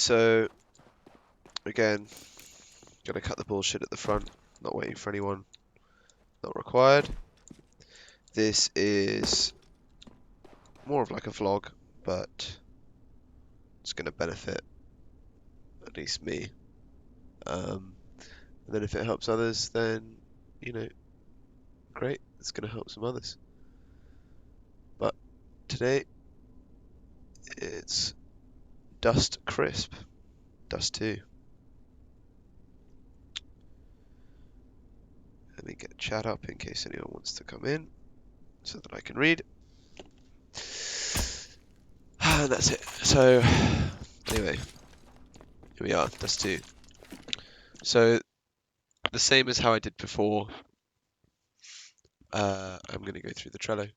So, again, gonna cut the bullshit at the front, not waiting for anyone, not required. This is more of like a vlog, but it's gonna benefit at least me. And then if it helps others, then, you know, great, it's gonna help some others. But today, it's Dust Crisp, Dust 2. Let me get chat up in case anyone wants to come in so that I can read. And that's it. So, anyway, here we are, Dust 2. So, the same as how I did before, I'm going to go through the Trello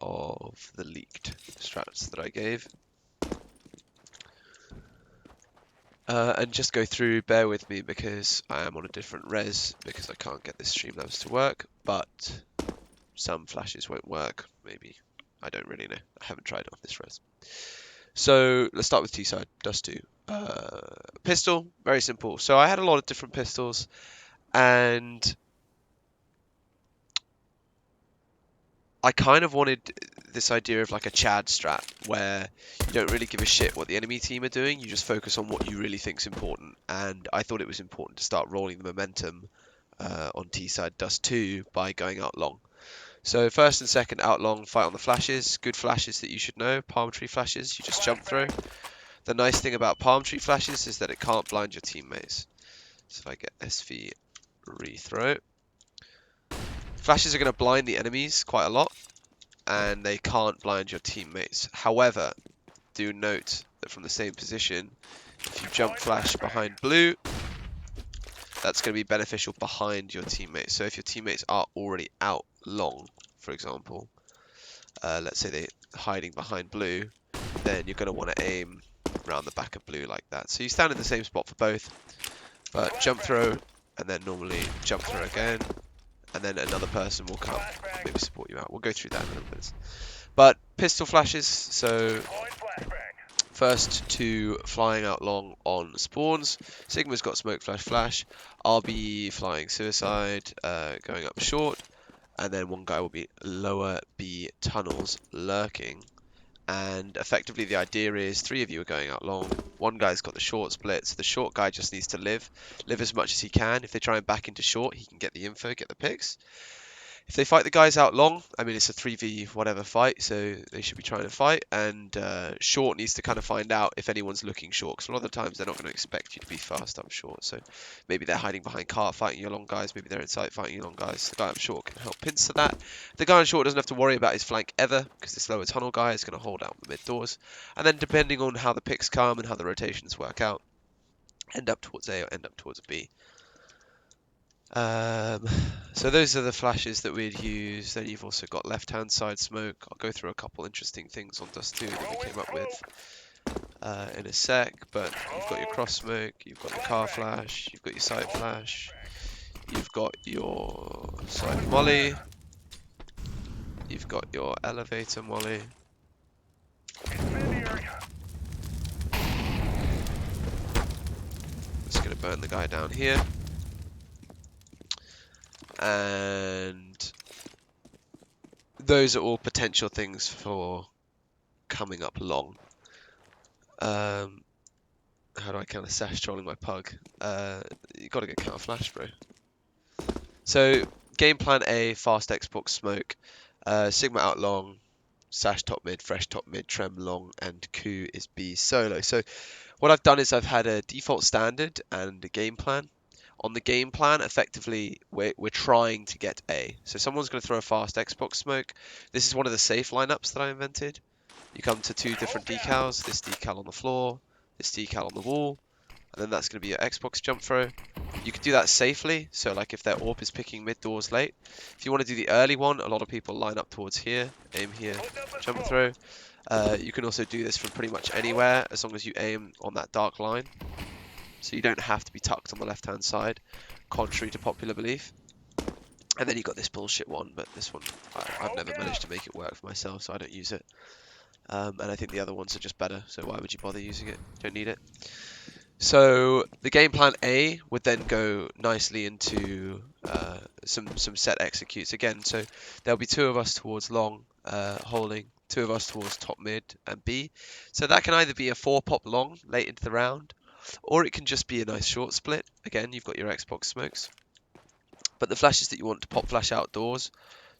of the leaked strats that I gave. And just go through, bear with me because I am on a different res because I can't get this Streamlabs to work, but some flashes won't work, maybe. I don't really know. I haven't tried it on this res. So let's start with T-side, Dust 2. Pistol, very simple. So I had a lot of different pistols, and I kind of wanted this idea of like a Chad strat, where you don't really give a shit what the enemy team are doing, you just focus on what you really think is important. And I thought it was important to start rolling the momentum on T-side Dust 2 by going out long. So first and second out long, fight on the flashes. Good flashes that you should know, palm tree flashes, you just jump through. The nice thing about palm tree flashes is that it can't blind your teammates. So if I get SV rethrow, flashes are going to blind the enemies quite a lot, and they can't blind your teammates. However, do note that from the same position, if you jump flash behind blue, that's going to be beneficial behind your teammates. So if your teammates are already out long, for example, let's say they're hiding behind blue, then you're going to want to aim around the back of blue like that. So you stand in the same spot for both, but jump throw, and then normally jump throw again, and then another person will come, maybe support you out. We'll go through that in a little bit. But pistol flashes, so first two flying out long on spawns. Sigma's got smoke flash flash. I'll be flying suicide, going up short, and then one guy will be lower B tunnels lurking. And effectively the idea is 3 of you are going out long. One guy's got the short split, so the short guy just needs to live as much as he can. If they try and back into short, he can get the info, get the picks. If they fight the guys out long, I mean, it's a 3v whatever fight, so they should be trying to fight. And short needs to kind of find out if anyone's looking short, because a lot of the times they're not going to expect you to be fast up short. So maybe they're hiding behind cart fighting your long guys, maybe they're inside fighting your long guys. The guy up short can help pincer that. The guy on short doesn't have to worry about his flank ever, because this lower tunnel guy is going to hold out the mid doors. And then depending on how the picks come and how the rotations work out, end up towards A or end up towards B. So those are the flashes that we'd use. Then you've also got left-hand side smoke. I'll go through a couple interesting things on Dust 2 that we came up with in a sec. But you've got your cross smoke, you've got your car flash, you've got your side flash, you've got your side molly, you've got your elevator molly. Just gonna burn the guy down here. And those are all potential things for coming up long. How do I kind of sash trolling my pug? You got to get counter flash, bro. So game plan A, fast Xbox smoke, Sigma out long, sash top mid, fresh top mid, trem long, and coup is B solo. So what I've done is I've had a default standard and a game plan. On the game plan, effectively, we're trying to get A. So someone's going to throw a fast Xbox smoke. This is one of the safe lineups that I invented. You come to 2 different decals, this decal on the floor, this decal on the wall, and then that's going to be your Xbox jump throw. You can do that safely, so like if their AWP is picking mid doors late. If you want to do the early one, a lot of people line up towards here, aim here, jump throw. You can also do this from pretty much anywhere, as long as you aim on that dark line. So you don't have to be tucked on the left-hand side, contrary to popular belief. And then you got this bullshit one, but this one, I've never managed to make it work for myself, so I don't use it. And I think the other ones are just better, so why would you bother using it? Don't need it. So the game plan A would then go nicely into some set executes again. So there'll be two of us towards long holding, two of us towards top mid and B. So that can either be a 4-pop long late into the round, or it can just be a nice short split. Again, you've got your Xbox smokes. But the flashes that you want to pop flash outdoors,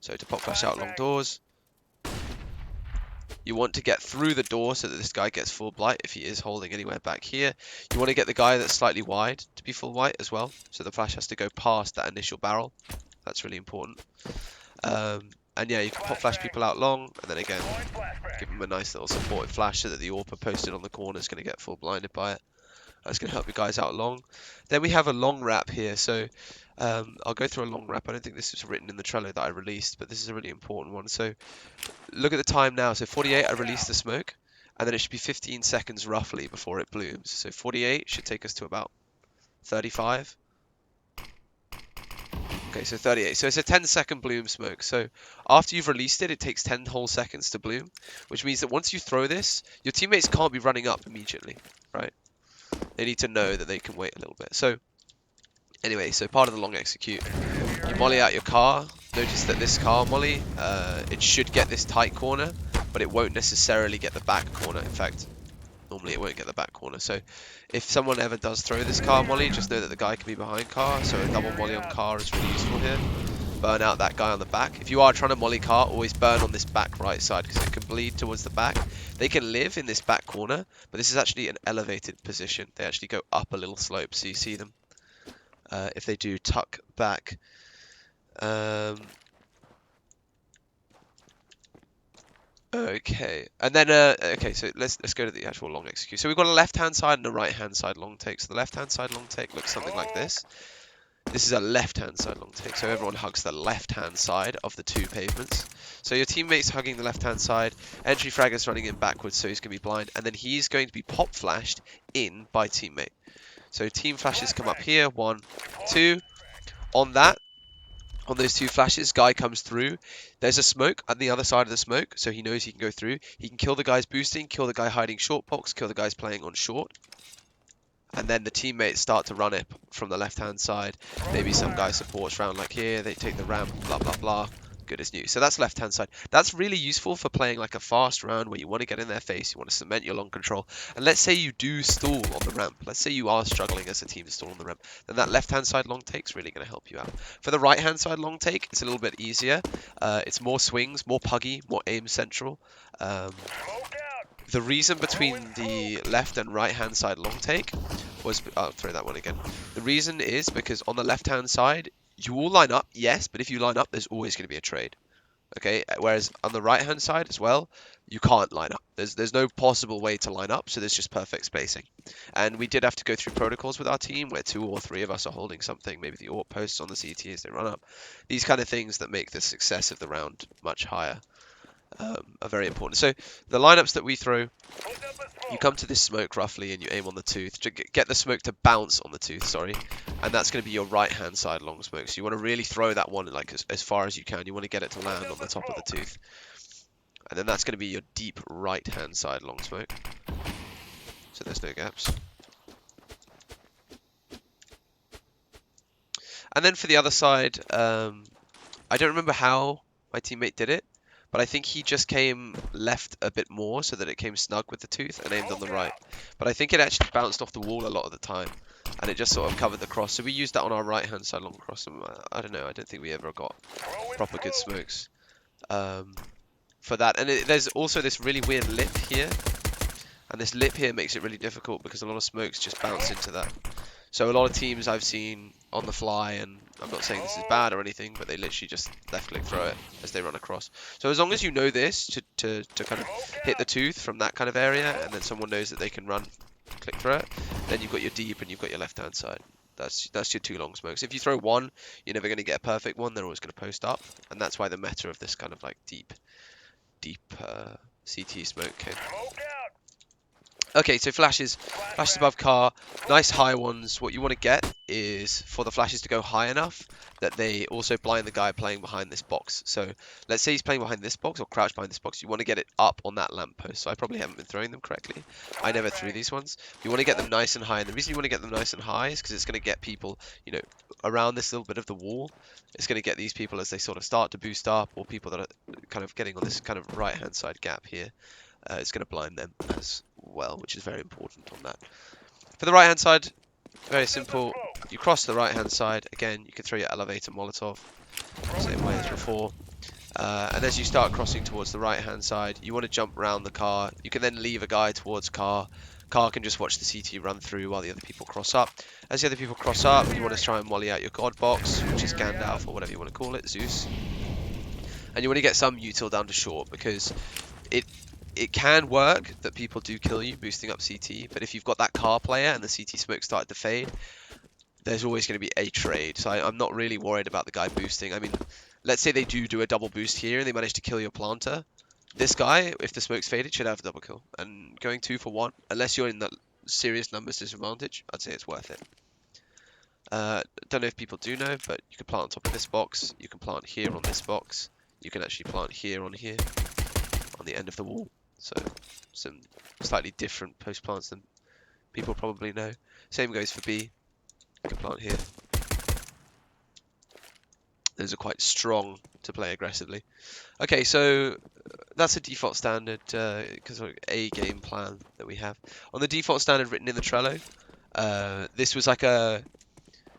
so to pop flash out long doors, you want to get through the door so that this guy gets full blight if he is holding anywhere back here. You want to get the guy that's slightly wide to be full white as well. So the flash has to go past that initial barrel. That's really important. And yeah, you can pop flash people out long, and then again, give them a nice little supportive flash so that the AWP posted on the corner is going to get full blinded by it. That's going to help you guys out long. Then we have a long wrap here. So I'll go through a long wrap. I don't think this was written in the Trello that I released, but this is a really important one. So look at the time now. So 48, I released the smoke, and then it should be 15 seconds roughly before it blooms. So 48 should take us to about 35. Okay, so 38. So it's a 10-second bloom smoke. So after you've released it, it takes 10 whole seconds to bloom, which means that once you throw this, your teammates can't be running up immediately, right? They need to know that they can wait a little bit. So anyway, so part of the long execute, you molly out your car. Notice that this car molly, it should get this tight corner, but it won't necessarily get the back corner. In fact, normally it won't get the back corner. So if someone ever does throw this car molly, just know that the guy can be behind car. So a double molly on car is really useful here. Burn out that guy on the back. If you are trying to molly car, always burn on this back right side because it can bleed towards the back. They can live in this back corner, but this is actually an elevated position. They actually go up a little slope, so you see them. If they do tuck back. Okay, and then okay, so let's go to the actual long execute. So we've got a left-hand side and a right-hand side long take. So the left-hand side long take looks something like this. This is a left-hand side long take, so everyone hugs the left-hand side of the two pavements. So your teammate's hugging the left-hand side, entry fragger's running in backwards, so he's going to be blind, and then he's going to be pop flashed in by teammate. So team flashes come up here, 1, 2. On those two flashes, guy comes through. There's a smoke on the other side of the smoke, so he knows he can go through. He can kill the guys boosting, kill the guy hiding short box, kill the guys playing on short. And then the teammates start to run it from the left-hand side. Maybe some guy supports round like here, they take the ramp, blah, blah, blah. Good as new. So that's left-hand side. That's really useful for playing like a fast round where you want to get in their face, you want to cement your long control. And let's say you do stall on the ramp. Let's say you are struggling as a team to stall on the ramp. Then that left-hand side long take is really going to help you out. For the right-hand side long take, it's a little bit easier. It's more swings, more puggy, more aim central. The reason between the left and right hand side long take was, I'll throw that one again. The reason is because on the left hand side, you will line up, yes, but if you line up, there's always going to be a trade. Okay, whereas on the right hand side as well, you can't line up. There's no possible way to line up, so there's just perfect spacing. And we did have to go through protocols with our team where 2 or 3 of us are holding something, maybe the AWP posts on the CT as they run up. These kind of things that make the success of the round much higher. Are very important. So the lineups that we throw, you come to this smoke roughly and you aim on the tooth to get the smoke to bounce on the tooth, sorry, and that's going to be your right hand side long smoke. So you want to really throw that one like as far as you can. You want to get it to land on the top of the tooth, and then that's going to be your deep right hand side long smoke, so there's no gaps. And then for the other side, I don't remember how my teammate did it, but I think he just came left a bit more so that it came snug with the tooth and aimed on the right. But I think it actually bounced off the wall a lot of the time, and it just sort of covered the cross. So we used that on our right-hand side long cross, and I don't know, I don't think we ever got proper good smokes for that. And there's also this really weird lip here, and this lip here makes it really difficult because a lot of smokes just bounce into that. So a lot of teams I've seen on the fly, and I'm not saying this is bad or anything, but they literally just left click throw it as they run across. So as long as you know this to kind of hit the tooth from that kind of area, and then someone knows that they can run click through it, then you've got your deep and you've got your left hand side. That's your 2 long smokes. If you throw one, you're never going to get a perfect one. They're always going to post up, and that's why the meta of this kind of like deep CT smoke came. Okay, so flashes above car, nice high ones. What you want to get is for the flashes to go high enough that they also blind the guy playing behind this box. So let's say he's playing behind this box or crouched behind this box. You want to get it up on that lamppost. So I probably haven't been throwing them correctly. I never threw these ones. You want to get them nice and high. And the reason you want to get them nice and high is because it's going to get people, you know, around this little bit of the wall. It's going to get these people as they sort of start to boost up, or people that are kind of getting on this kind of right-hand side gap here. It's going to blind them as well, which is very important on that. For the right hand side, very simple. You cross the right hand side. Again, you can throw your elevator Molotov, same way as before. And as you start crossing towards the right hand side, you want to jump around the car. You can then leave a guy towards car. Car can just watch the CT run through while the other people cross up. As the other people cross up, you want to try and molly out your god box, which is Gandalf or whatever you want to call it, Zeus. And you want to get some util down to short because it can work that people do kill you boosting up CT, but if you've got that car player and the CT smoke started to fade, there's always going to be a trade. So I'm not really worried about the guy boosting. I mean, let's say they do a double boost here and they manage to kill your planter. This guy, if the smoke's faded, should have a double kill. And going 2 for 1, unless you're in the serious numbers disadvantage, I'd say it's worth it. Don't know if people do know, but you can plant on top of this box. You can plant here on this box. You can actually plant here on the end of the wall. So some slightly different post plants than people probably know. Same goes for B. You can plant here. Those are quite strong to play aggressively. Okay, so that's a default standard because of a game plan that we have. On the default standard written in the Trello, this was like a...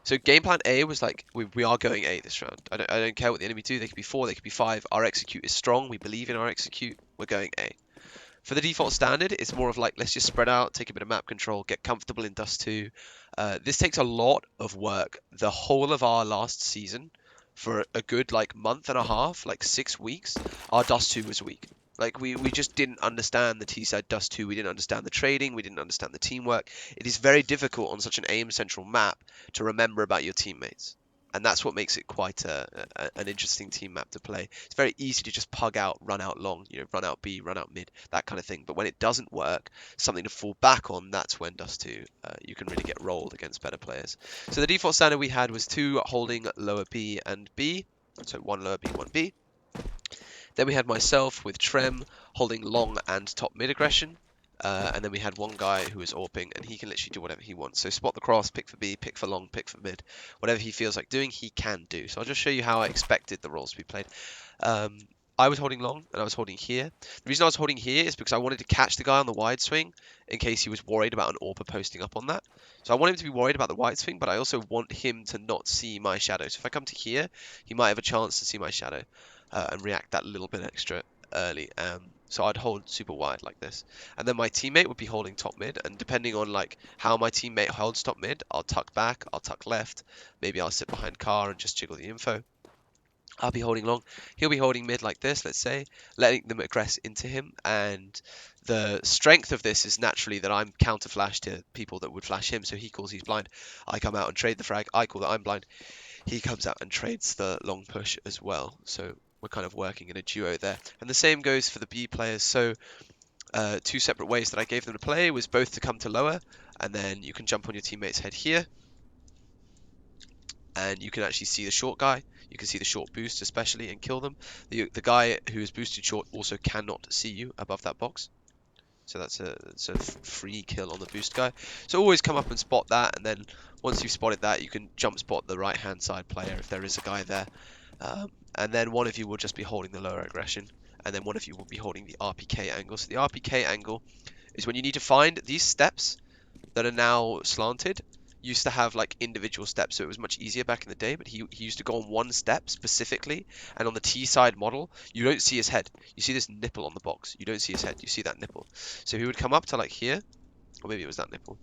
So game plan A was like, we are going A this round. I don't care what the enemy do. They could be 4, they could be 5. Our execute is strong. We believe in our execute. We're going A. For the default standard, it's more of like, let's just spread out, take a bit of map control, get comfortable in Dust 2. This takes a lot of work. The whole of our last season, for a good like month and a half, like 6 weeks, our Dust 2 was weak. Like we just didn't understand the T-side Dust 2, we didn't understand the trading, we didn't understand the teamwork. It is very difficult on such an aim central map to remember about your teammates. And that's what makes it quite an interesting team map to play. It's very easy to just pug out, run out long, you know, run out B, run out mid, that kind of thing. But when it doesn't work, something to fall back on, that's when Dust 2, you can really get rolled against better players. So the default standard we had was 2 holding lower B and B. So 1 lower B, 1 B. Then we had myself with Trem holding long and top mid aggression. And then we had one guy who was AWPing, and he can literally do whatever he wants. So spot the cross, pick for B, pick for long, pick for mid. Whatever he feels like doing, he can do. So I'll just show you how I expected the roles to be played. I was holding long, and I was holding here. The reason I was holding here is because I wanted to catch the guy on the wide swing in case he was worried about an AWPer posting up on that. So I want him to be worried about the wide swing, but I also want him to not see my shadow. So if I come to here, he might have a chance to see my shadow and react that little bit extra early. So I'd hold super wide like this, and then my teammate would be holding top mid, and depending on like how my teammate holds top mid, I'll tuck back, I'll tuck left, maybe I'll sit behind car and just jiggle the info. I'll be holding long, he'll be holding mid like this, let's say, letting them aggress into him, and the strength of this is naturally that I'm counter flash to people that would flash him, so he calls he's blind, I come out and trade the frag, I call that I'm blind, he comes out and trades the long push as well, so we're kind of working in a duo there. And the same goes for the B players. So 2 separate ways that I gave them to play was both to come to lower, and then you can jump on your teammate's head here, and you can actually see the short guy. You can see the short boost especially and kill them. The guy who is boosted short also cannot see you above that box. So that's a free kill on the boost guy. So always come up and spot that, and then once you've spotted that, you can jump spot the right hand side player if there is a guy there. And then one of you will just be holding the lower aggression, and then one of you will be holding the RPK angle. So the RPK angle is when you need to find these steps that are now slanted. Used to have like individual steps, so it was much easier back in the day, but he used to go on one step specifically, and on the T side model, you don't see his head. You see this nipple on the box. You don't see his head, you see that nipple. So he would come up to like here, or maybe it was that nipple,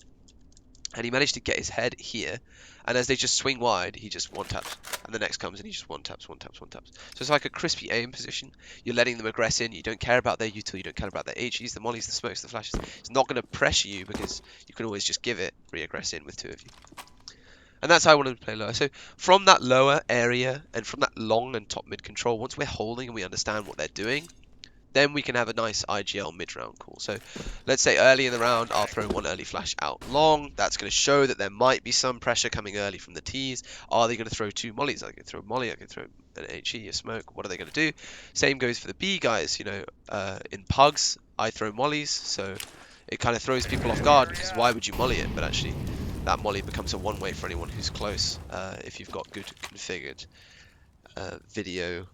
and he managed to get his head here, and as they just swing wide, he just one taps, and the next comes and he just one taps, one taps, one taps. So it's like a crispy aim position. You're letting them aggress in. You don't care about their util, you don't care about their HEs, the mollies, the smokes, the flashes. It's not going to pressure you because you can always just give it, re-aggress in with 2 of you. And that's how I wanted to play lower. So from that lower area and from that long and top mid control, once we're holding and we understand what they're doing, then we can have a nice IGL mid-round call. So let's say early in the round, I'll throw one early flash out long. That's going to show that there might be some pressure coming early from the T's. Are they going to throw two mollies? I can throw a molly, I can throw an HE, a smoke. What are they going to do? Same goes for the B guys. You know, in pugs, I throw mollies, so it kind of throws people off guard because why would you molly it? But actually, that molly becomes a one-way for anyone who's close if you've got good configured video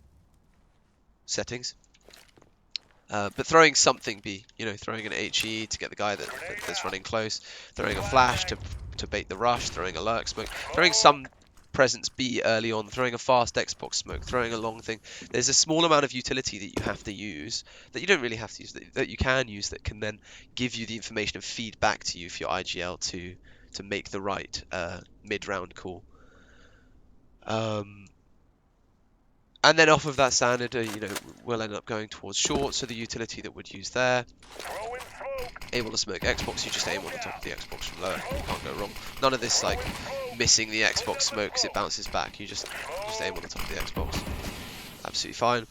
settings. But throwing something B, you know, throwing an HE to get the guy that's running close, throwing a flash to bait the rush, throwing a lurk smoke, throwing some presence B early on, throwing a fast Xbox smoke, throwing a long thing. There's a small amount of utility that you have to use, that you don't really have to use, that you can use, that can then give you the information and feed back to you for your IGL to make the right mid-round call. And then off of that standard, you know, we'll end up going towards short, so the utility that we'd use there. Able to smoke Xbox, you just aim on the top of the Xbox from low, you can't go wrong. None of this like missing the Xbox smoke because it bounces back, you just aim on the top of the Xbox. Absolutely fine.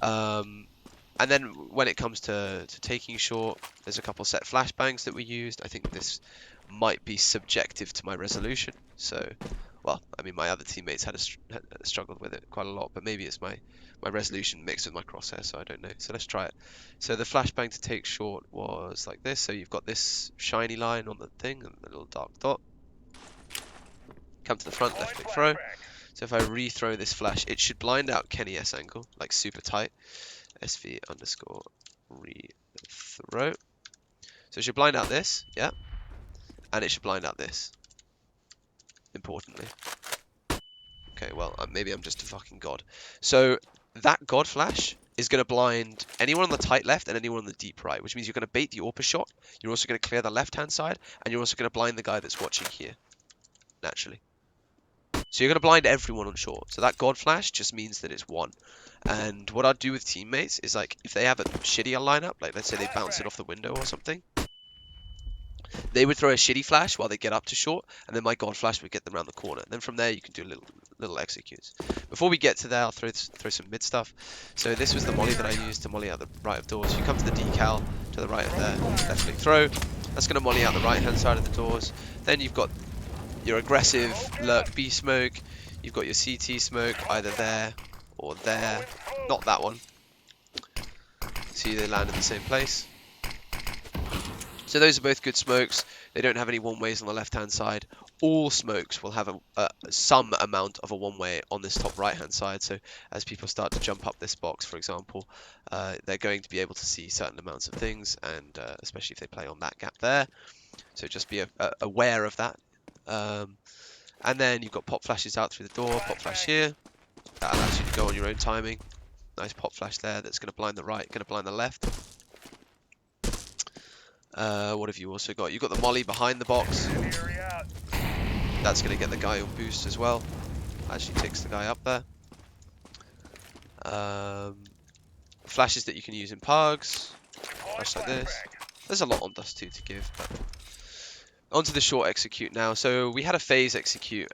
And then when it comes to taking short, there's a couple set flashbangs that we used. I think this might be subjective to my resolution, so... Well, I mean, my other teammates had struggled with it quite a lot, but maybe it's my resolution mixed with my crosshair, so I don't know. So let's try it. So the flashbang to take short was like this. So you've got this shiny line on the thing and the little dark dot. Come to the front, left click throw. So if I re-throw this flash, it should blind out Kenny S angle, like super tight. SV underscore re-throw. So it should blind out this, yeah. And it should blind out this. Importantly. Okay, well, maybe I'm just a fucking god. So that god flash is going to blind anyone on the tight left and anyone on the deep right, which means you're going to bait the AWP shot. You're also going to clear the left-hand side, and you're also going to blind the guy that's watching here, naturally. So you're going to blind everyone on short. So that god flash just means that it's one. And what I'd do with teammates is, like, if they have a shittier lineup, like let's say they bounce it off the window or something, they would throw a shitty flash while they get up to short, and then my god flash would get them around the corner. And then from there, you can do little executes. Before we get to there, I'll throw some mid stuff. So this was the molly that I used to molly out the right of doors. You come to the decal to the right of there, left click throw. That's going to molly out the right hand side of the doors. Then you've got your aggressive lurk B smoke. You've got your CT smoke either there or there. Not that one. See, they land in the same place. So those are both good smokes. They don't have any one-ways on the left-hand side. All smokes will have some amount of a one-way on this top right-hand side. So as people start to jump up this box, for example, they're going to be able to see certain amounts of things, and especially if they play on that gap there. So just be aware of that. And then you've got pop flashes out through the door, pop flash here. That allows you to go on your own timing. Nice pop flash there that's going to blind the right, going to blind the left. What have you also got? You've got the molly behind the box. That's going to get the guy on boost as well. Actually takes the guy up there. Flashes that you can use in pugs. Flash like this. There's a lot on Dust 2 to give. But onto the short execute now. So we had a phase execute.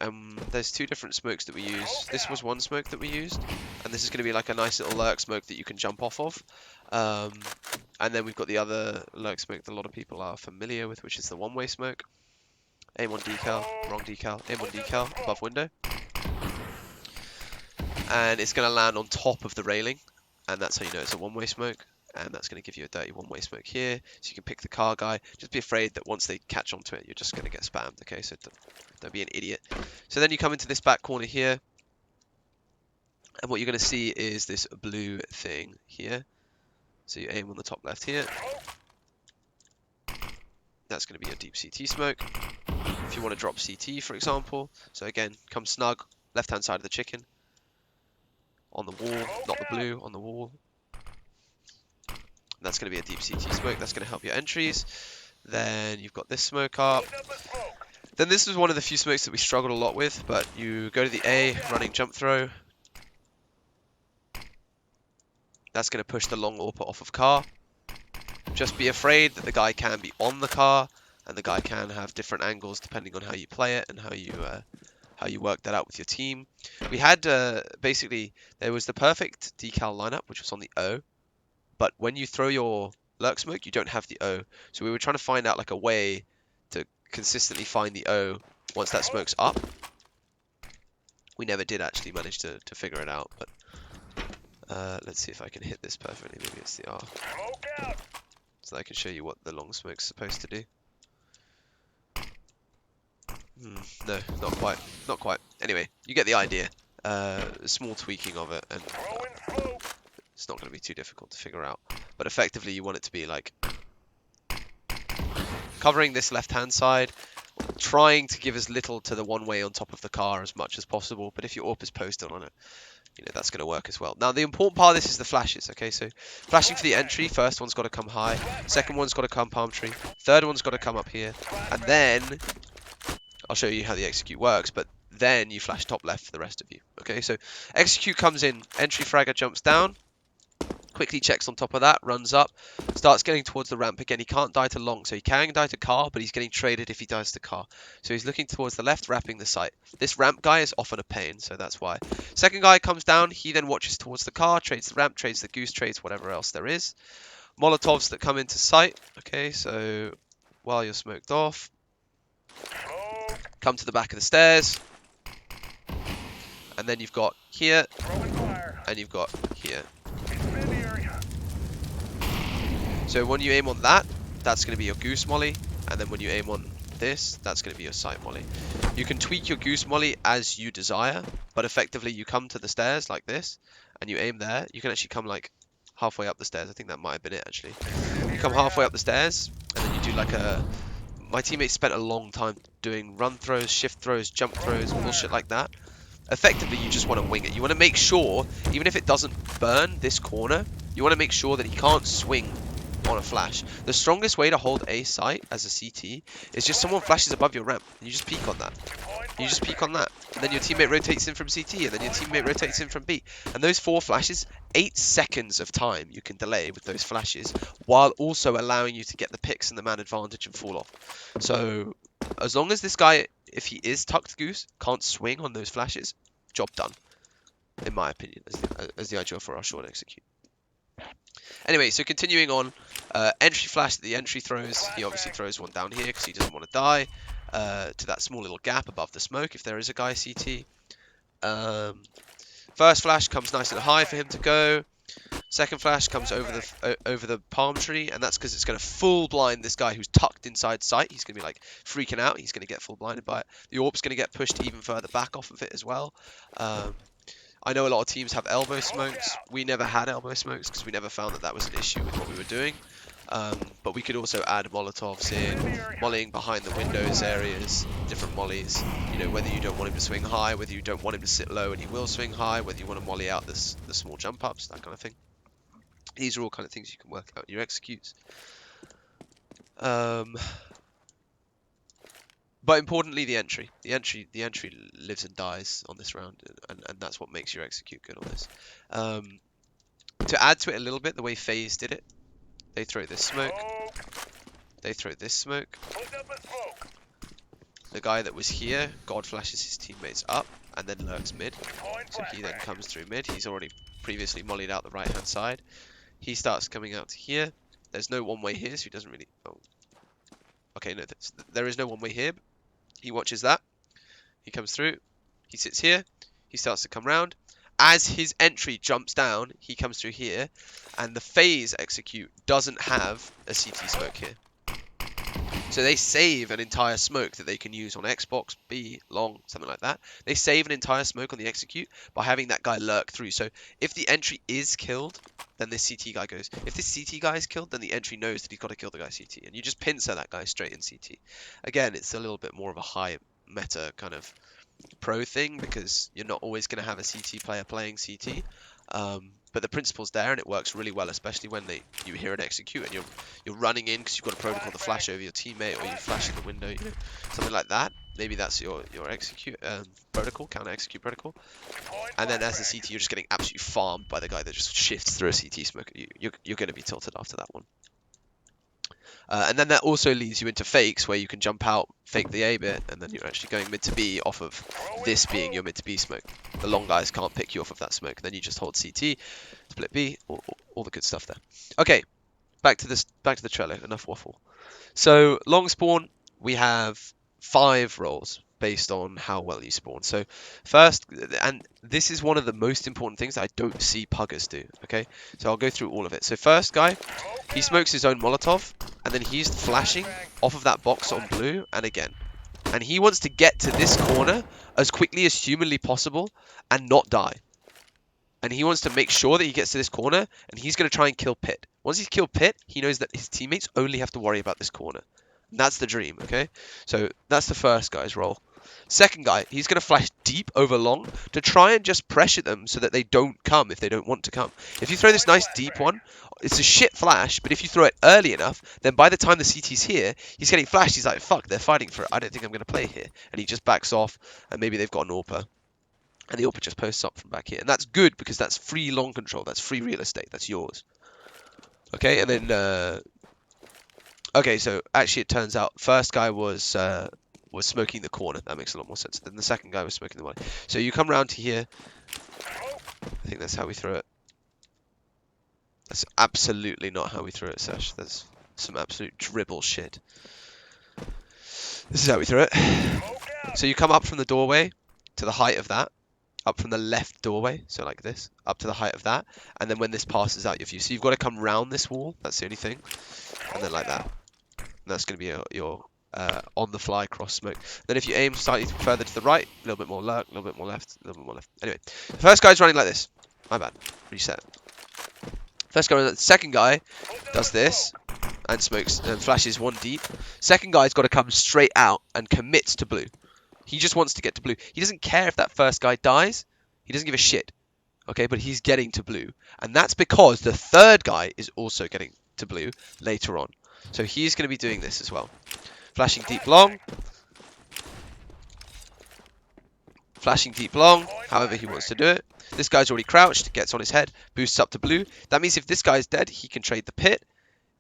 There's two different smokes that we use. This was one smoke that we used. And this is going to be like a nice little lurk smoke that you can jump off of. And then we've got the other lurk smoke that a lot of people are familiar with, which is the one-way smoke. Aim on decal, wrong decal, aim on decal, above window. And it's going to land on top of the railing, and that's how you know it's a one-way smoke. And that's going to give you a dirty one-way smoke here, so you can pick the car guy. Just be afraid that once they catch onto it, you're just going to get spammed, okay? So don't be an idiot. So then you come into this back corner here, and what you're going to see is this blue thing here. So you aim on the top left here. That's going to be your deep CT smoke. If you want to drop CT, for example. So again, come snug, left-hand side of the chicken. On the wall, not the blue, on the wall. That's going to be a deep CT smoke. That's going to help your entries. Then you've got this smoke up. Then this was one of the few smokes that we struggled a lot with, but you go to the A, running jump throw. That's going to push the long AWP off of car. Just be afraid that the guy can be on the car, and the guy can have different angles depending on how you play it and how you work that out with your team. We had basically there was the perfect decal lineup, which was on the O. but when you throw your lurk smoke, you don't have the O. So we were trying to find out like a way to consistently find the O once that smoke's up. We never did actually manage to figure it out, but let's see if I can hit this perfectly. Maybe it's the R. So that I can show you what the long smoke's supposed to do. No, not quite. Not quite. Anyway, you get the idea. A small tweaking of it, and it's not going to be too difficult to figure out. But effectively, you want it to be like covering this left-hand side, trying to give as little to the one-way on top of the car as much as possible. But if your AWP is posted on it, you know, that's going to work as well. Now, the important part of this is the flashes, okay? So, flashing for the entry, first one's got to come high, second one's got to come palm tree, third one's got to come up here, and then I'll show you how the execute works, but then you flash top left for the rest of you, okay? So, execute comes in, entry fragger jumps down, quickly checks on top of that, runs up, starts getting towards the ramp again. He can't die to long, so he can die to car, but he's getting traded if he dies to car. So he's looking towards the left, wrapping the site. This ramp guy is often a pain, so that's why. Second guy comes down, he then watches towards the car, trades the ramp, trades the goose, trades whatever else there is. Molotovs that come into sight, okay, so while you're smoked off, come to the back of the stairs, and then you've got here, and you've got here. So when you aim on that, that's going to be your goose molly, and then when you aim on this, that's going to be your sight molly. You can tweak your goose molly as you desire, but effectively you come to the stairs like this, and you aim there. You can actually come like halfway up the stairs. I think that might have been it actually. You come halfway up the stairs, and then you do like a... My teammates spent a long time doing run throws, shift throws, jump throws, bullshit like that. Effectively, you just want to wing it. You want to make sure, even if it doesn't burn this corner, you want to make sure that he can't swing on a flash. The strongest way to hold a site as a CT is just someone flashes above your ramp, and you just peek on that. You just peek on that, and then your teammate rotates in from CT, and then your teammate rotates in from B. And those 4 flashes, 8 seconds of time you can delay with those flashes, while also allowing you to get the picks and the man advantage and fall off. So, as long as this guy, if he is tucked goose, can't swing on those flashes, job done. In my opinion, as the ideal for our short execute. Anyway, so continuing on, entry flash that the entry throws, he obviously throws one down here because he doesn't want to die, to that small little gap above the smoke if there is a guy CT. First flash comes nice and high for him to go. Second flash comes over the palm tree, and that's because it's going to full blind this guy who's tucked inside sight. He's going to be like freaking out. He's going to get full blinded by it. The AWP's going to get pushed even further back off of it as well. I know a lot of teams have elbow smokes. We never had elbow smokes because we never found that was an issue with what we were doing. But we could also add Molotovs in, mollying behind the windows areas, different mollies. You know, whether you don't want him to swing high, whether you don't want him to sit low and he will swing high, whether you want to molly out the small jump ups, that kind of thing. These are all kind of things you can work out in your executes. But importantly, the entry. The entry lives and dies on this round, and that's what makes your execute good on this. To add to it a little bit, the way FaZe did it, they throw this smoke. They throw this smoke. The guy that was here, God flashes his teammates up, and then lurks mid. So he then comes through mid. He's already previously mollied out the right-hand side. He starts coming out to here. There's no one-way here, so he doesn't really... Oh. Okay, no, there is no one-way here. He watches that. He comes through. He sits here. He starts to come round. As his entry jumps down, he comes through here. And the FaZe execute doesn't have a CT smoke here. So they save an entire smoke that they can use on Xbox, B, long, something like that. They save an entire smoke on the execute by having that guy lurk through. So if the entry is killed, then this CT guy goes. If this CT guy is killed, then the entry knows that he's got to kill the guy CT. And you just pincer that guy straight in CT. Again, it's a little bit more of a high meta kind of pro thing because you're not always going to have a CT player playing CT. But the principle's there and it works really well, especially when you hear an execute and you're running in because you've got a protocol to flash over your teammate, or you flash in the window, you know, something like that. Maybe that's your execute protocol, counter execute protocol. And then as a CT, you're just getting absolutely farmed by the guy that just shifts through a CT smoke at you. You're going to be tilted after that one. And then that also leads you into fakes where you can jump out, fake the A bit, and then you're actually going mid to B off of this being your mid to B smoke. The long guys can't pick you off of that smoke. Then you just hold CT, split B, all the good stuff there. Okay, back to the Trello. Enough waffle. So long spawn, we have 5 roles based on how well you spawn. So first, and this is one of the most important things that I don't see puggers do, okay? So I'll go through all of it. So first guy, he smokes his own Molotov, and then he's flashing off of that box on blue, and again. And he wants to get to this corner as quickly as humanly possible and not die. And he wants to make sure that he gets to this corner, and he's going to try and kill Pit. Once he's killed Pit, he knows that his teammates only have to worry about this corner. And that's the dream, okay? So that's the first guy's role. Second guy, he's going to flash deep over long to try and just pressure them so that they don't come if they don't want to come. If you throw this nice deep one, it's a shit flash, but if you throw it early enough, then by the time the CT's here, he's getting flashed. He's like, fuck, they're fighting for it. I don't think I'm going to play here. And he just backs off, and maybe they've got an AWPer. And the AWPer just posts up from back here. And that's good because that's free long control. That's free real estate. That's yours. Okay, and then... okay, so actually it turns out first guy was smoking the corner. That makes a lot more sense. Then the second guy was smoking the one. So you come round to here. I think that's how we throw it. That's absolutely not how we throw it, Sesh. That's some absolute dribble shit. This is how we throw it. So you come up from the doorway to the height of that. Up from the left doorway, so like this, up to the height of that, and then when this passes out your view. So you've got to come round this wall, that's the only thing, and then like that. And that's going to be your on-the-fly cross smoke. Then if you aim slightly further to the right, a little bit more lurk, a little bit more left, a little bit more left. Anyway, the first guy's running like this. My bad. Reset. First guy, the second guy does this, and smokes, and flashes one deep. Second guy's got to come straight out and commits to blue. He just wants to get to blue. He doesn't care if that first guy dies. He doesn't give a shit. Okay, but he's getting to blue. And that's because the third guy is also getting to blue later on. So he's going to be doing this as well. Flashing deep long. Flashing deep long, however he wants to do it. This guy's already crouched, gets on his head, boosts up to blue. That means if this guy's dead, he can trade the pit.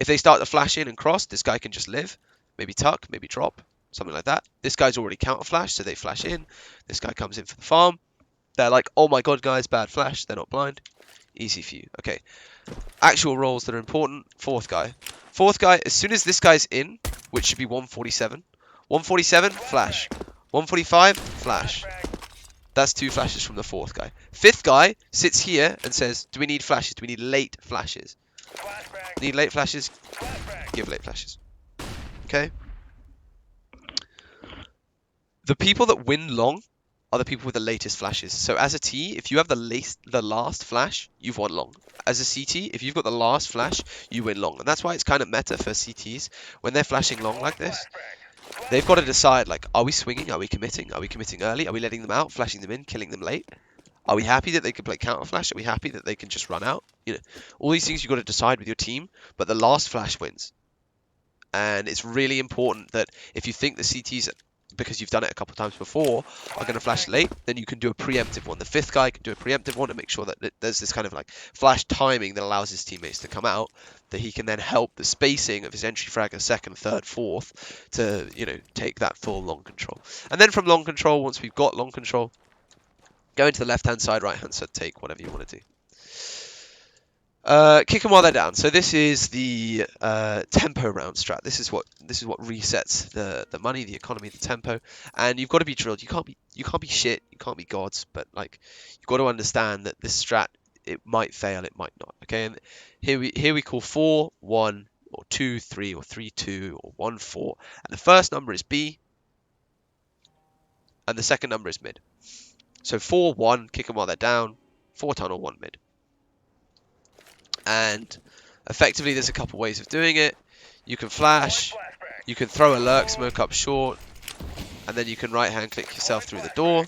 If they start to flash in and cross, this guy can just live. Maybe tuck, maybe drop. Something like that. This guy's already counter flash, so they flash in. This guy comes in for the farm. They're like, oh my god, guys, bad flash. They're not blind. Easy for you. Okay. Actual roles that are important. Fourth guy. Fourth guy, as soon as this guy's in, which should be 147. 147, flash. 145, flash. That's 2 flashes from the fourth guy. Fifth guy sits here and says, do we need flashes? Do we need late flashes? Need late flashes? Give late flashes. Okay. The people that win long are the people with the latest flashes. So as a T, if you have the last flash, you've won long. As a CT, if you've got the last flash, you win long. And that's why it's kind of meta for CTs. When they're flashing long like this, they've got to decide, like, are we swinging? Are we committing? Are we committing early? Are we letting them out, flashing them in, killing them late? Are we happy that they can play counter flash? Are we happy that they can just run out? You know, all these things you've got to decide with your team, but the last flash wins. And it's really important that if you think the CTs, because you've done it a couple of times before, are going to flash late, then you can do a preemptive one. The fifth guy can do a preemptive one to make sure that there's this kind of like flash timing that allows his teammates to come out, that he can then help the spacing of his entry frag, second, third, fourth, to, you know, take that full long control. And then from long control, once we've got long control, go into the left-hand side, right-hand side, take whatever you want to do. Kick them while they're down. So this is the tempo round strat. This is what resets the money, the economy, the tempo. And you've got to be drilled. You can't be shit. You can't be gods. But like, you've got to understand that this strat, it might fail, it might not. Okay. And here we call 4 1 or 2 3 or 3 2 or 1 4. And the first number is B, and the second number is mid. So 4 1, kick them while they're down. 4 tunnel, 1 mid. And effectively, there's a couple ways of doing it. You can flash, you can throw a lurk smoke up short, and then you can right-hand click yourself through the door.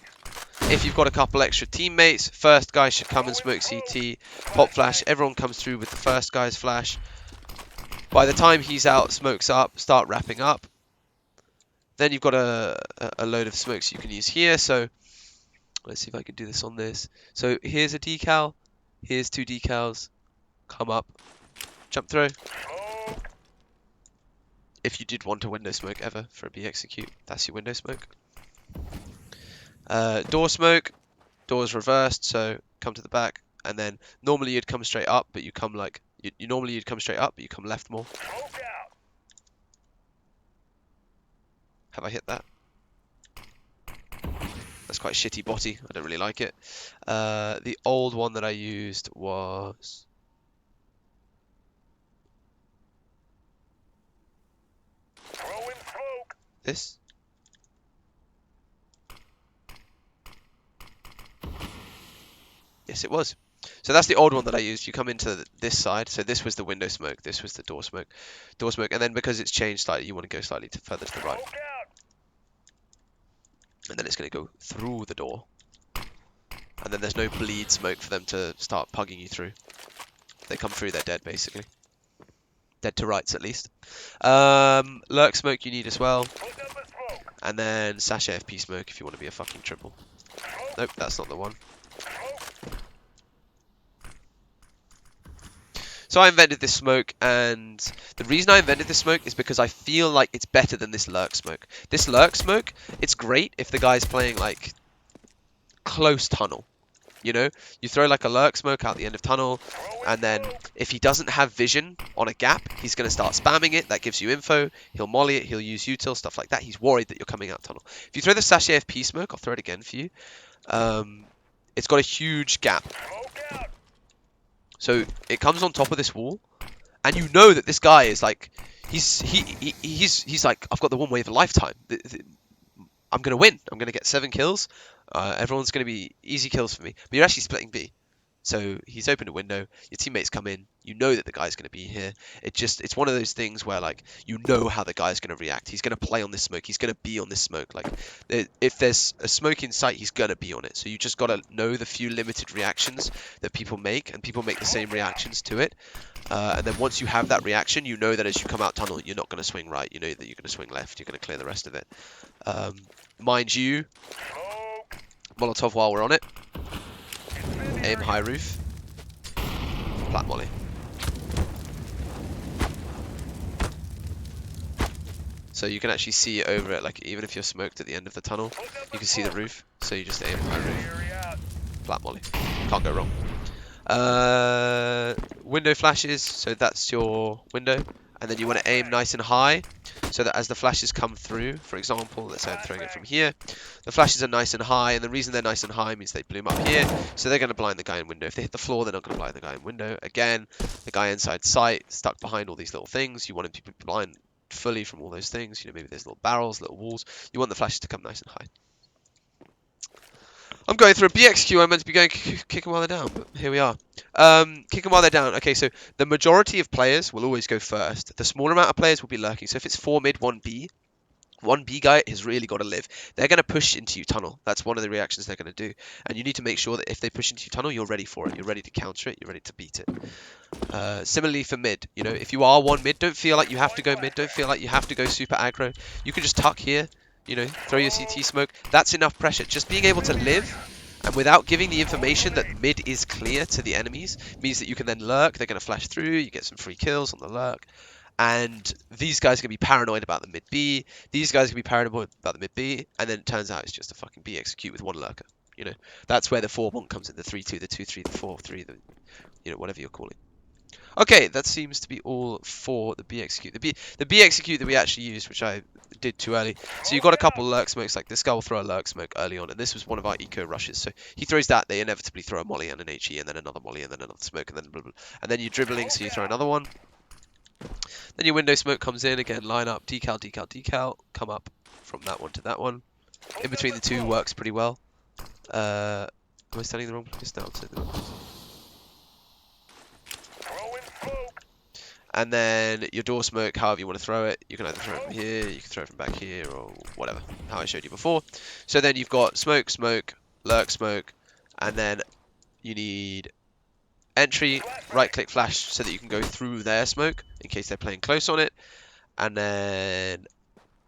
If you've got a couple extra teammates, first guy should come and smoke CT, pop flash, everyone comes through with the first guy's flash. By the time he's out, smokes up, start wrapping up. Then you've got a load of smokes you can use here. So let's see if I can do this on this. So here's a decal, here's 2 decals. Come up, jump through. if you did want a window smoke ever for a B execute, that's your window smoke. Door smoke, doors reversed, so come to the back, and then normally you'd come straight up, but you come like normally you'd come straight up, but you come left more. Have I hit that? That's quite shitty botty. I don't really like it. The old one that I used was this. Yes, it was. So that's the old one that I used. You come into this side. So this was the window smoke. This was the door smoke. Door smoke. And then because it's changed slightly, you want to go slightly further to the right. And then it's going to go through the door. And then there's no bleed smoke for them to start pugging you through. They come through, they're dead, basically. Dead to rights, at least. Lurk smoke you need as well. And then Sash AFP smoke if you want to be a fucking triple. Nope, that's not the one. So I invented this smoke, and the reason I invented this smoke is because I feel like it's better than this lurk smoke. This lurk smoke, it's great if the guy's playing like close tunnel. You know, you throw like a lurk smoke out the end of tunnel, and then if he doesn't have vision on a gap, he's going to start spamming it. That gives you info. He'll molly it. He'll use util, stuff like that. He's worried that you're coming out tunnel. If you throw the Sash AFP smoke, I'll throw it again for you. It's got a huge gap. So it comes on top of this wall, and you know that this guy is like, he's like, I've got the one wave of a lifetime. I'm gonna win. I'm gonna get 7 kills. Everyone's gonna be easy kills for me. But you're actually splitting B. So he's opened a window. Your teammates come in. You know that the guy's gonna be here. It's one of those things where like you know how the guy's gonna react. He's gonna play on this smoke. He's gonna be on this smoke. Like if there's a smoke in sight, he's gonna be on it. So you just gotta know the few limited reactions that people make, and people make the same reactions to it. And then once you have that reaction, you know that as you come out tunnel, you're not gonna swing right. You know that you're gonna swing left. You're gonna clear the rest of it. Mind you, Molotov while we're on it. Aim high roof. Flat molly. So you can actually see over it, like even if you're smoked at the end of the tunnel, you can see the roof. So you just aim high roof. Flat molly. Can't go wrong. Window flashes, so that's your window. And then you want to aim nice and high, so that as the flashes come through, for example, let's say I'm throwing it from here, the flashes are nice and high, and the reason they're nice and high means they bloom up here, so they're going to blind the guy in window. If they hit the floor, they're not going to blind the guy in window. Again, the guy inside sight, stuck behind all these little things, you want him to be blind fully from all those things. You know, maybe there's little barrels, little walls. You want the flashes to come nice and high. I'm going through a BXQ. I'm meant to be going kick them while they're down, but here we are. Kick them while they're down. Okay, so the majority of players will always go first. The smaller amount of players will be lurking. So if it's 4 mid, 1 B, 1 B guy has really got to live. They're going to push into you tunnel. That's one of the reactions they're going to do. And you need to make sure that if they push into you tunnel, you're ready for it. You're ready to counter it. You're ready to beat it. Similarly for mid, you know, if you are 1 mid, don't feel like you have to go mid. Don't feel like you have to go super aggro. You can just tuck here. You know, throw your CT smoke. That's enough pressure. Just being able to live, and without giving the information that mid is clear to the enemies, means that you can then lurk. They're going to flash through. You get some free kills on the lurk. And these guys are going to be paranoid about the mid B. These guys are going to be paranoid about the mid B. And then it turns out it's just a fucking B execute with 1 lurker. You know, that's where the 4-1 comes in. The 3-2, the 2-3, the 4-3, the, you know, whatever you're calling. Okay, that seems to be all for the B execute. The B execute that we actually used, which I did too early. So you've got a couple lurk smokes, like this guy will throw a lurk smoke early on, and this was one of our eco rushes. So he throws that, they inevitably throw a molly and an HE, and then another molly, and then another smoke, and then blah, blah, blah. And then you're dribbling, so you throw another one. Then your window smoke comes in, again, line up, decal, decal, decal, come up from that one to that one. In between the two works pretty well. Am I standing in the wrong place? No, I'm standing in the wrong place. And then your door smoke, however you want to throw it, you can either throw it from here, you can throw it from back here, or whatever, how I showed you before. So then you've got smoke, smoke, lurk smoke, and then you need entry, right click flash so that you can go through their smoke in case they're playing close on it. And then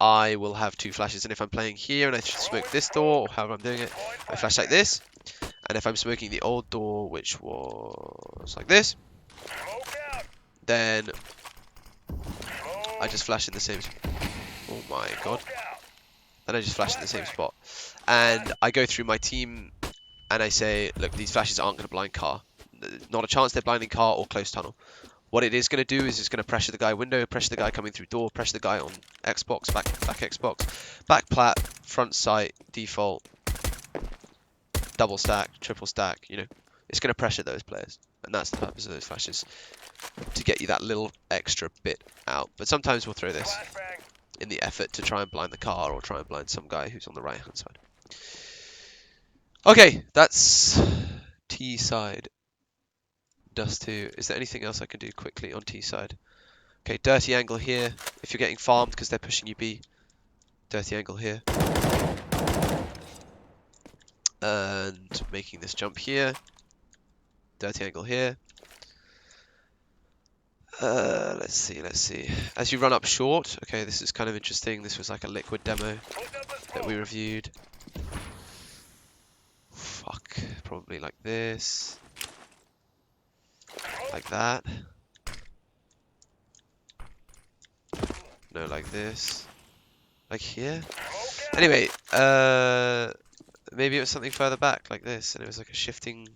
I will have 2 flashes, and if I'm playing here and I smoke this door, or however I'm doing it, I flash like this. And if I'm smoking the old door, which was like this, then I just flash in the same. Oh my god. Then I just flash in the same spot, and I go through my team, and I say, look, these flashes aren't going to blind car. Not a chance they're blinding car or close tunnel. What it is going to do is it's going to pressure the guy window, pressure the guy coming through door, pressure the guy on Xbox, back Xbox, back plat, front sight, default, double stack, triple stack, you know. It's going to pressure those players. And that's the purpose of those flashes, to get you that little extra bit out. But sometimes we'll throw this in the effort to try and blind the car or try and blind some guy who's on the right hand side. Okay, that's T side. Dust 2. Is there anything else I can do quickly on T side? Okay, dirty angle here. If you're getting farmed because they're pushing you B, dirty angle here. And making this jump here. Dirty angle here. Let's see. As you run up short, okay, this is kind of interesting. This was like a liquid demo that we reviewed. Fuck, probably like this. Like that. No, like this. Like here. Anyway, maybe it was something further back, like this, and it was like a shifting.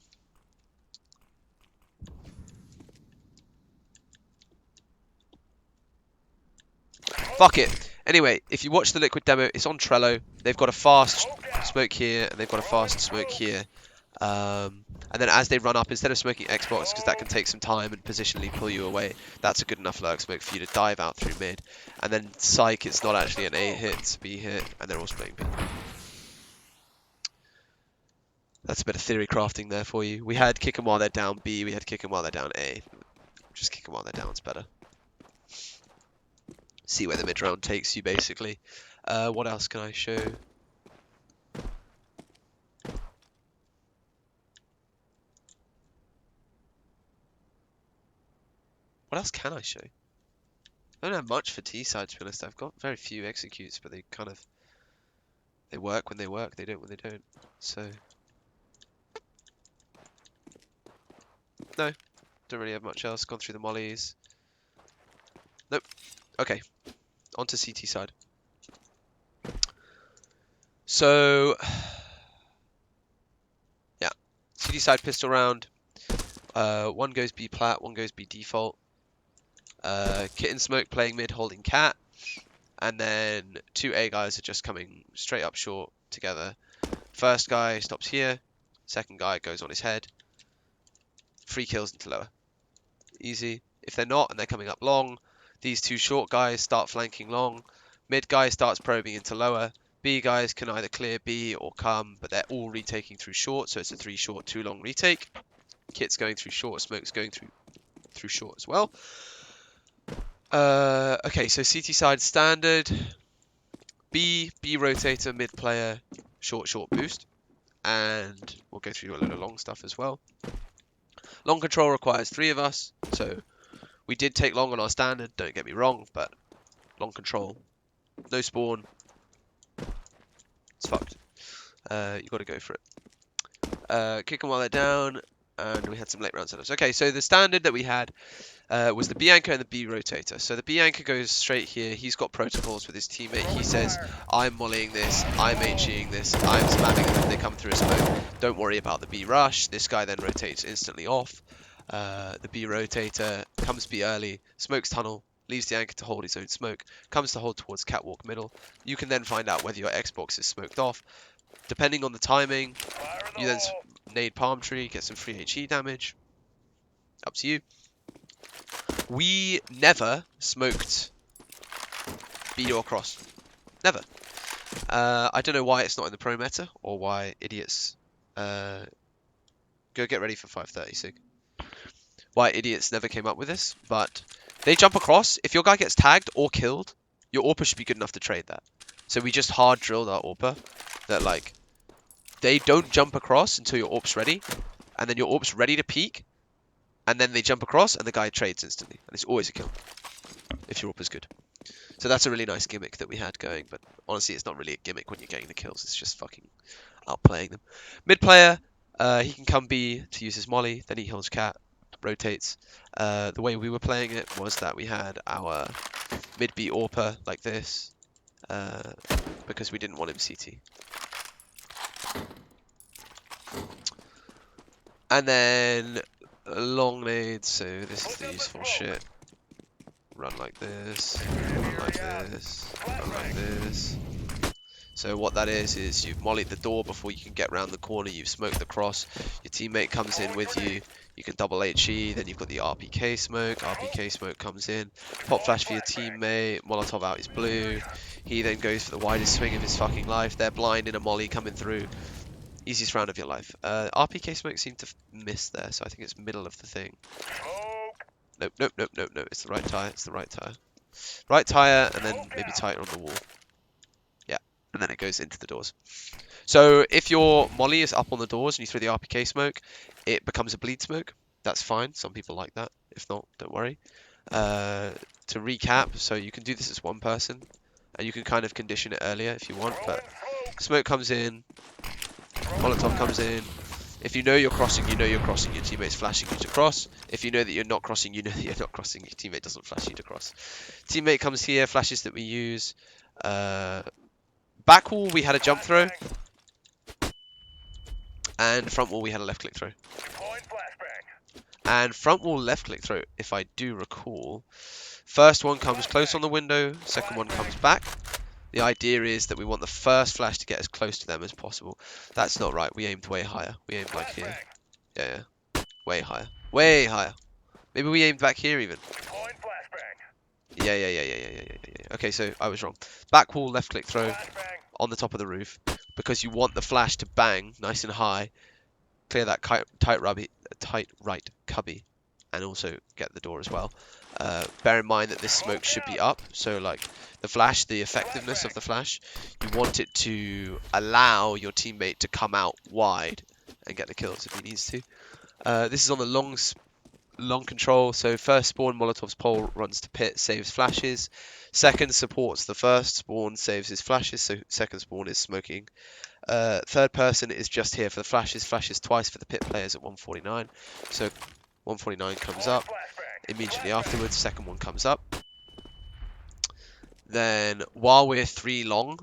Fuck it. Anyway, if you watch the liquid demo, it's on Trello. They've got a fast smoke here, and they've got a fast smoke here. And then as they run up, instead of smoking Xbox, because that can take some time and positionally pull you away, that's a good enough lurk smoke for you to dive out through mid. And then Psych, it's not actually an A hit, it's a B hit, and they're all splitting B. That's a bit of theory crafting there for you. We had kick them while they're down B, we had kick them while they're down A. Just kick them while they're down is better. See where the mid round takes you, basically. What else can I show? What else can I show? I don't have much for T side, to be honest. I've got very few executes, but they kind of... They work when they work, they don't when they don't. So... No, don't really have much else. Gone through the mollies. Nope. Okay, on to CT side. So... Yeah, CT side pistol round. One goes B plat, one goes B default. Kitten Smoke playing mid, holding cat, and then two A guys are just coming straight up short together. First guy stops here, second guy goes on his head. 3 kills into lower. Easy. If they're not and they're coming up long, these two short guys start flanking long. Mid guy starts probing into lower. B guys can either clear B or come, but they're all retaking through short, so it's a 3 short, 2 long retake. Kit's going through short, Smoke's going through short as well. Okay, so CT side standard, B rotator, mid player, short boost, and we'll go through a load of long stuff as well. Long control requires 3 of us, so we did take long on our standard, don't get me wrong, but long control, no spawn, it's fucked. You got to go for it. Kick them while they're down, and we had some late round setups. Okay, so the standard that we had was the B anchor and the B rotator. So the B anchor goes straight here. He's got protocols with his teammate. He says, I'm mollying this, I'm HGing this, I'm spamming them if they come through a smoke. Don't worry about the B rush. This guy then rotates instantly off. The B rotator comes B early, smokes tunnel, leaves the anchor to hold his own smoke, comes to hold towards catwalk middle. You can then find out whether your Xbox is smoked off. Depending on the timing, you then nade palm tree, get some free HE damage. Up to you. We never smoked B or cross. Never. I don't know why it's not in the pro meta, or why idiots... go get ready for 5:30, Sig. Why idiots never came up with this, but they jump across. If your guy gets tagged or killed, your AWPer should be good enough to trade that. So we just hard drilled our AWPer that, like, they don't jump across until your AWP's ready, and then your AWP's ready to peek, and then they jump across and the guy trades instantly, and it's always a kill if your AWPer's good. So that's a really nice gimmick that we had going, but honestly it's not really a gimmick when you're getting the kills, it's just fucking outplaying them. Mid player, he can come B to use his molly, then he heals cat, rotates. The way we were playing it was that we had our Mid B AWPer like this, because we didn't want him CT. And then long nades, so this is the useful shit. Run like this, run like this, run like this. So what that is you've mollied the door before you can get round the corner, you've smoked the cross, your teammate comes in with you, you can double HE, then you've got the RPK smoke comes in, pop flash for your teammate, Molotov out is blue, he then goes for the widest swing of his fucking life, they're blind in a molly coming through, easiest round of your life. RPK smoke seemed to miss there, so I think it's middle of the thing. Nope, it's the right tire, it's the right tire. Right tire, and then maybe tighter on the wall. Yeah, and then it goes into the doors. So if your molly is up on the doors and you throw the RPK smoke, it becomes a bleed smoke. That's fine. Some people like that. If not, don't worry. To recap, so you can do this as one person, and you can kind of condition it earlier if you want, but smoke comes in, Molotov comes in. If you know you're crossing, you know you're crossing, your teammate's flashing you to cross. If you know that you're not crossing, you know that you're not crossing, your teammate doesn't flash you to cross. Teammate comes here, flashes that we use. Back wall, we had a jump throw. And front wall, we had a left click throw. And front wall, left click throw, if I do recall. First one comes close on the window, second one comes back. The idea is that we want the first flash to get as close to them as possible. That's not right, we aimed way higher. We aimed like here. Yeah. Way higher. Way higher. Maybe we aimed back here even. Yeah. Okay, so I was wrong. Back wall, left click throw on the top of the roof. Because you want the flash to bang nice and high. Clear that tight right cubby. And also get the door as well. Bear in mind that this smoke should be up. So like the flash, the effectiveness of the flash, you want it to allow your teammate to come out wide and get the kills if he needs to. This is on the long control, so first spawn Molotov's pole runs to pit, saves flashes. Second supports the first spawn, saves his flashes, so second spawn is smoking. Third person is just here for the flashes twice for the pit players at 149. So 149 comes up, immediately afterwards, second one comes up. Then while we're 3 long,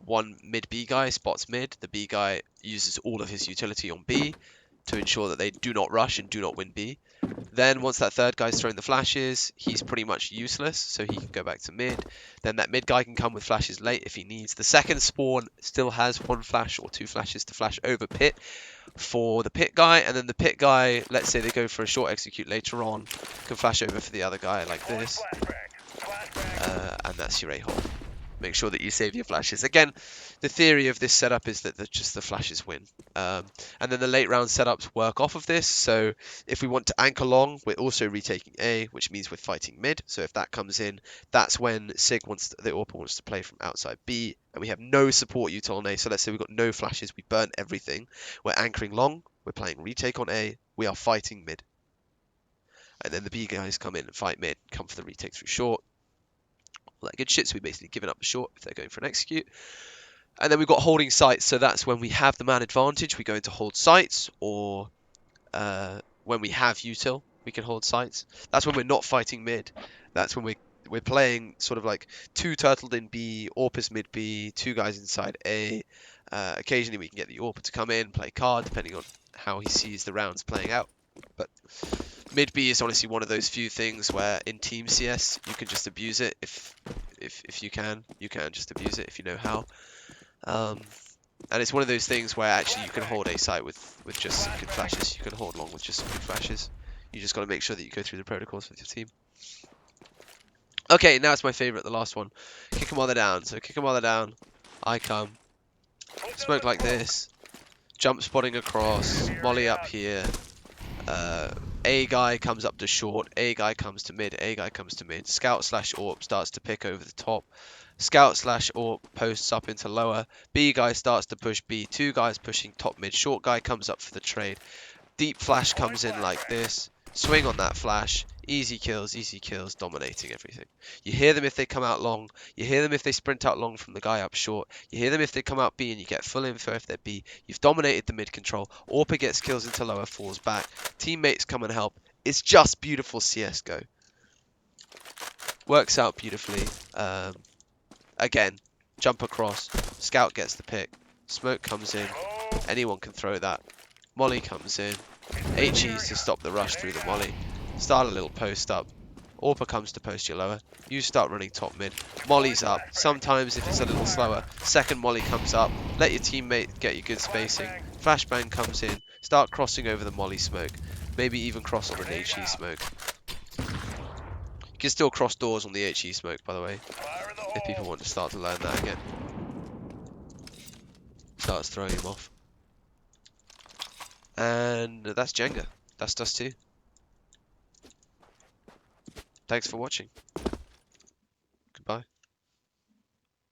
one mid B guy spots mid, the B guy uses all of his utility on B to ensure that they do not rush and do not win B. Then once that third guy's thrown the flashes, he's pretty much useless, so he can go back to mid. Then that mid guy can come with flashes late if he needs. The second spawn still has 1 flash or 2 flashes to flash over pit for the pit guy, and then the pit guy, let's say they go for a short execute later on, can flash over for the other guy like this. And that's your A-hole. Make sure that you save your flashes. Again, the theory of this setup is that just the flashes win. And then the late round setups work off of this. So if we want to anchor long, we're also retaking A, which means we're fighting mid. So if that comes in, that's when Sig wants the AWPer wants to play from outside B, and we have no support util on A. So let's say we've got no flashes, we burn everything. We're anchoring long, we're playing retake on A, we are fighting mid. And then the B guys come in and fight mid, come for the retake through short. All that good shit, so we're basically giving up the short if they're going for an execute. And then we've got holding sites, so that's when we have the man advantage, we go into hold sites, or when we have util, we can hold sites. That's when we're not fighting mid. That's when we're playing sort of like 2 turtled in B, AWPer's mid B, 2 guys inside A. Occasionally we can get the AWPer to come in, play card, depending on how he sees the rounds playing out. But mid B is honestly one of those few things where in team CS you can just abuse it if you can just abuse it if you know how. And it's one of those things where actually you can hold a site with just some good flashes. You can hold long with just some good flashes. You just got to make sure that you go through the protocols with your team. Okay, now it's my favourite, the last one. Kick them while they're down. So kick them while they're down. I come. Smoke like this. Jump spotting across. Molly up here. A guy comes up to short, A guy comes to mid, A guy comes to mid. Scout / AWP starts to pick over the top. Scout / AWP posts up into lower. B guy starts to push B. 2 guys pushing top mid. Short guy comes up for the trade. Deep flash comes in like this. Swing on that flash. Easy kills, dominating everything. You hear them if they come out long. You hear them if they sprint out long from the guy up short. You hear them if they come out B and you get full info if they're B. You've dominated the mid control. AWPer gets kills into lower, falls back. Teammates come and help. It's just beautiful CSGO. Works out beautifully. Again, jump across. Scout gets the pick. Smoke comes in. Anyone can throw that. Molly comes in. HE's to stop the rush through the molly. Start a little post up. Orpa comes to post you lower. You start running top mid. Molly's up. Sometimes if it's a little slower, second molly comes up. Let your teammate get you good spacing. Flashbang comes in. Start crossing over the molly smoke. Maybe even cross on an HE smoke. You can still cross doors on the HE smoke, by the way, if people want to start to learn that again. Starts throwing him off. And that's Jenga. That's Dust 2. Thanks for watching.